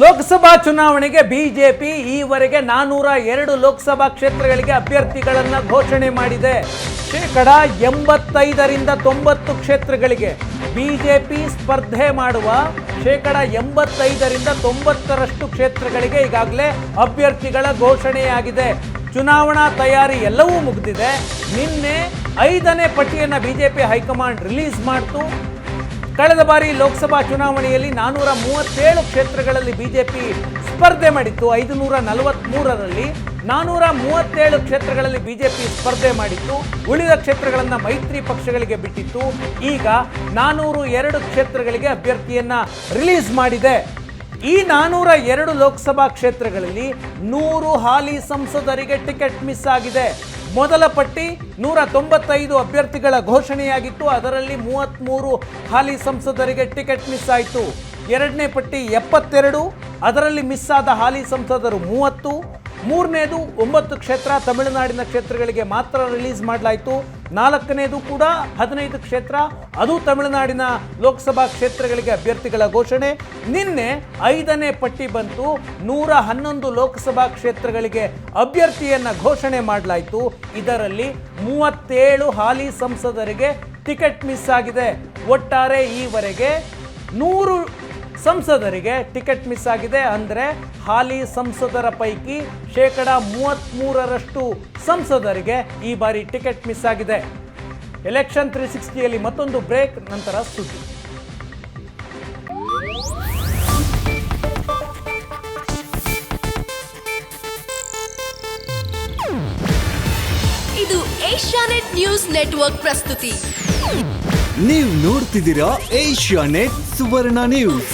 ಲೋಕಸಭಾ ಚುನಾವಣೆಗೆ ಬಿಜೆಪಿ ಈವರೆಗೆ 402 ಲೋಕಸಭಾ ಕ್ಷೇತ್ರಗಳಿಗೆ ಅಭ್ಯರ್ಥಿಗಳನ್ನು ಘೋಷಣೆ ಮಾಡಿದೆ. 85ರಿಂದ 90 ಕ್ಷೇತ್ರಗಳಿಗೆ ಬಿಜೆಪಿ ಸ್ಪರ್ಧೆ ಮಾಡುವ 85ರಿಂದ 90ರಷ್ಟು ಕ್ಷೇತ್ರಗಳಿಗೆ ಈಗಾಗಲೇ ಅಭ್ಯರ್ಥಿಗಳ ಘೋಷಣೆಯಾಗಿದೆ. ಚುನಾವಣಾ ತಯಾರಿ ಎಲ್ಲವೂ ಮುಗಿದಿದೆ. ನಿನ್ನೆ 5ನೇ ಪಟ್ಟಿಯನ್ನು ಬಿಜೆಪಿ ಹೈಕಮಾಂಡ್ ರಿಲೀಸ್ ಮಾಡಿತು. ಕಳೆದ ಬಾರಿ ಲೋಕಸಭಾ ಚುನಾವಣೆಯಲ್ಲಿ 437 ಕ್ಷೇತ್ರಗಳಲ್ಲಿ ಬಿಜೆಪಿ ಸ್ಪರ್ಧೆ ಮಾಡಿತ್ತು. 543ರಲ್ಲಿ 437 ಕ್ಷೇತ್ರಗಳಲ್ಲಿ ಬಿಜೆಪಿ ಸ್ಪರ್ಧೆ ಮಾಡಿತ್ತು. ಉಳಿದ ಕ್ಷೇತ್ರಗಳನ್ನು ಮೈತ್ರಿ ಪಕ್ಷಗಳಿಗೆ ಬಿಟ್ಟಿತ್ತು. ಈಗ 402 ಕ್ಷೇತ್ರಗಳಿಗೆ ಅಭ್ಯರ್ಥಿಯನ್ನ ರಿಲೀಸ್ ಮಾಡಿದೆ. ಈ 402 ಲೋಕಸಭಾ ಕ್ಷೇತ್ರಗಳಲ್ಲಿ 100 ಹಾಲಿ ಸಂಸದರಿಗೆ ಟಿಕೆಟ್ ಮಿಸ್ ಆಗಿದೆ. ಮೊದಲ ಪಟ್ಟಿ 195 ಅಭ್ಯರ್ಥಿಗಳ ಘೋಷಣೆಯಾಗಿತ್ತು. ಅದರಲ್ಲಿ 33 ಹಾಲಿ ಸಂಸದರಿಗೆ ಟಿಕೆಟ್ ಮಿಸ್ ಆಯಿತು. ಎರಡನೇ ಪಟ್ಟಿ 72, ಅದರಲ್ಲಿ ಮಿಸ್ ಆದ ಹಾಲಿ ಸಂಸದರು 30. ಮೂರನೇದು 9 ಕ್ಷೇತ್ರ ತಮಿಳುನಾಡಿನ ಕ್ಷೇತ್ರಗಳಿಗೆ ಮಾತ್ರ ರಿಲೀಸ್ ಮಾಡಲಾಯಿತು. ನಾಲ್ಕನೇದು ಕೂಡ 15 ಕ್ಷೇತ್ರ, ಅದು ತಮಿಳುನಾಡಿನ ಲೋಕಸಭಾ ಕ್ಷೇತ್ರಗಳಿಗೆ ಅಭ್ಯರ್ಥಿಗಳ ಘೋಷಣೆ. ನಿನ್ನೆ 5ನೇ ಪಟ್ಟಿ ಬಂತು. 111 ಲೋಕಸಭಾ ಕ್ಷೇತ್ರಗಳಿಗೆ ಅಭ್ಯರ್ಥಿಯನ್ನ ಘೋಷಣೆ ಮಾಡಲಾಯಿತು. ಇದರಲ್ಲಿ 37 ಹಾಲಿ ಸಂಸದರಿಗೆ ಟಿಕೆಟ್ ಮಿಸ್ ಆಗಿದೆ. ಒಟ್ಟಾರೆ ಈವರೆಗೆ 100 ಸಂಸದರಿಗೆ ಟಿಕೆಟ್ ಮಿಸ್ ಆಗಿದೆ. ಅಂದರೆ ಹಾಲಿ ಸಂಸದರ ಪೈಕಿ 33ರಷ್ಟು ಸಂಸದರಿಗೆ ಈ ಬಾರಿ ಟಿಕೆಟ್ ಮಿಸ್ ಆಗಿದೆ. ಎಲೆಕ್ಷನ್ 360ಯಲ್ಲಿ ಮತ್ತೊಂದು ಬ್ರೇಕ್, ನಂತರ ಸುದ್ದಿ. ಇದು ಏಷ್ಯಾನೆಟ್ ನ್ಯೂಸ್ ನೆಟ್ವರ್ಕ್ ಪ್ರಸ್ತುತಿ. ನೀವು ನೋಡ್ತಿದ್ದೀರಾ ಏಷ್ಯಾನೆಟ್ ಸುವರ್ಣ ನ್ಯೂಸ್.